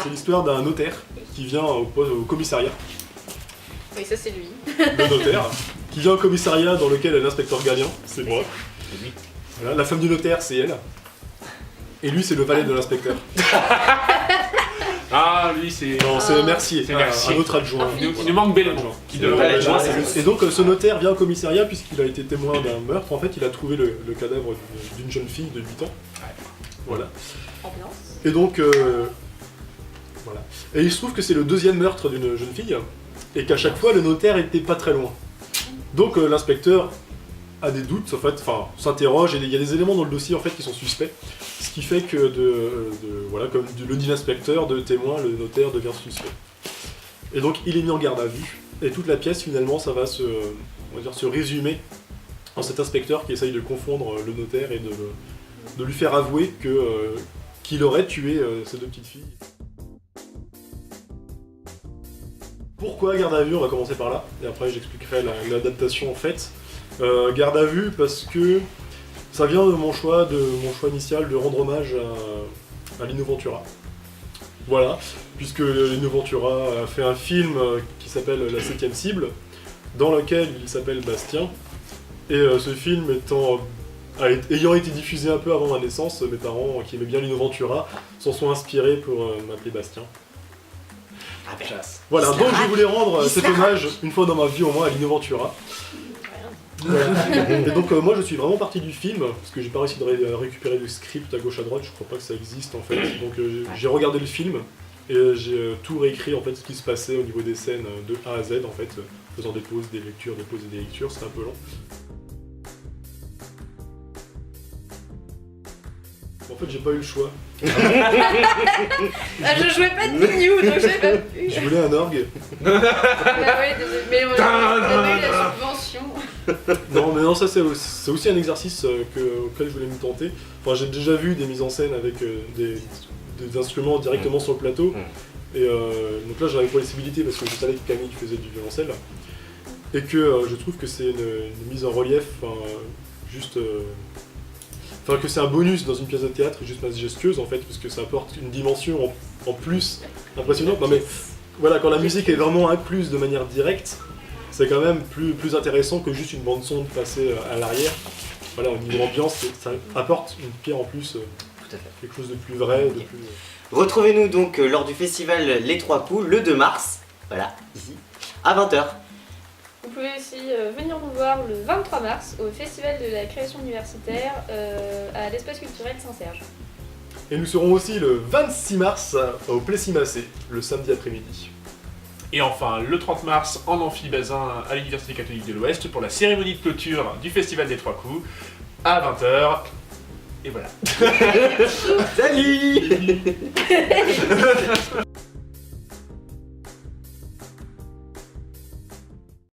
C'est l'histoire d'un notaire qui vient au commissariat. Oui, ça c'est lui. Le notaire, qui vient au commissariat dans lequel est l'inspecteur Galien, c'est moi. C'est lui. Voilà, la femme du notaire, c'est elle. Et lui, c'est le valet de l'inspecteur. Ah, lui, c'est. Non, c'est Mercier, C'est Mercier. un autre adjoint. Il nous manque Belmont. Qui C'est devrait le être valet. là. Et donc, ce notaire vient au commissariat puisqu'il a été témoin d'un meurtre. En fait, il a trouvé le cadavre d'une jeune fille de 8 ans. Voilà. Ambiance. Et donc, voilà. Et il se trouve que c'est le deuxième meurtre d'une jeune fille, et qu'à chaque fois, le notaire était pas très loin. Donc, l'inspecteur a des doutes, en fait, enfin, s'interroge, et il y a des éléments dans le dossier, en fait, qui sont suspects. Ce qui fait que, voilà, comme le dit l'inspecteur, de témoin, le notaire devient suspect. Et donc, il est mis en garde à vue, et toute la pièce, finalement, ça va on va dire, se résumer en cet inspecteur qui essaye de confondre le notaire et de lui faire avouer qu'il aurait tué ces deux petites filles. Pourquoi garde à vue? On va commencer par là, et après j'expliquerai l'adaptation en fait. Garde à vue parce que ça vient de mon choix initial de rendre hommage à Lino Ventura. Voilà, puisque Lino Ventura a fait un film qui s'appelle La 7ème cible, dans lequel il s'appelle Bastien, et ce film ayant été diffusé un peu avant ma naissance, mes parents qui aimaient bien Lino Ventura s'en sont inspirés pour m'appeler Bastien. Ah, chasse. Voilà, donc je voulais rendre cet hommage une fois dans ma vie au moins à Lino Ventura. Voilà. Et donc moi je suis vraiment parti du film, parce que j'ai pas réussi de récupérer le script à gauche à droite, je crois pas que ça existe en fait. Donc j'ai regardé le film et j'ai tout réécrit en fait ce qui se passait au niveau des scènes de A à Z en fait, faisant des pauses, des lectures, des pauses et des lectures, c'était un peu long. En fait, j'ai pas eu le choix. Ah, je jouais pas de Pignou, donc j'ai pas pu. Je voulais un orgue. Ah ouais, désolé. Mais on a eu la subvention. Non, mais non, ça c'est aussi un exercice auquel je voulais me tenter. Enfin, j'ai déjà vu des mises en scène avec des instruments directement sur le plateau. Et donc là, j'avais la possibilité parce que je savais que Camille faisait du violoncelle. Et que je trouve que c'est une mise en relief juste. Enfin, que c'est un bonus dans une pièce de théâtre juste majestueuse en fait, parce que ça apporte une dimension en plus impressionnante. Non mais voilà, quand la musique est vraiment incluse de manière directe, c'est quand même plus intéressant que juste une bande son passée à l'arrière. Voilà, au niveau ambiance, ça apporte une pierre en plus, Tout à fait. quelque chose de plus vrai, de plus... Retrouvez-nous donc lors du festival Les Trois Coups le 2 mars, voilà, ici, à 20h. Vous pouvez aussi venir nous voir le 23 mars au Festival de la création universitaire à l'espace culturel Saint-Serge. Et nous serons aussi le 26 mars au Plessis-Massé, le samedi après-midi. Et enfin, le 30 mars, en amphibazin à l'Université catholique de l'Ouest pour la cérémonie de clôture du Festival des Trois Coups à 20h. Et voilà. Salut.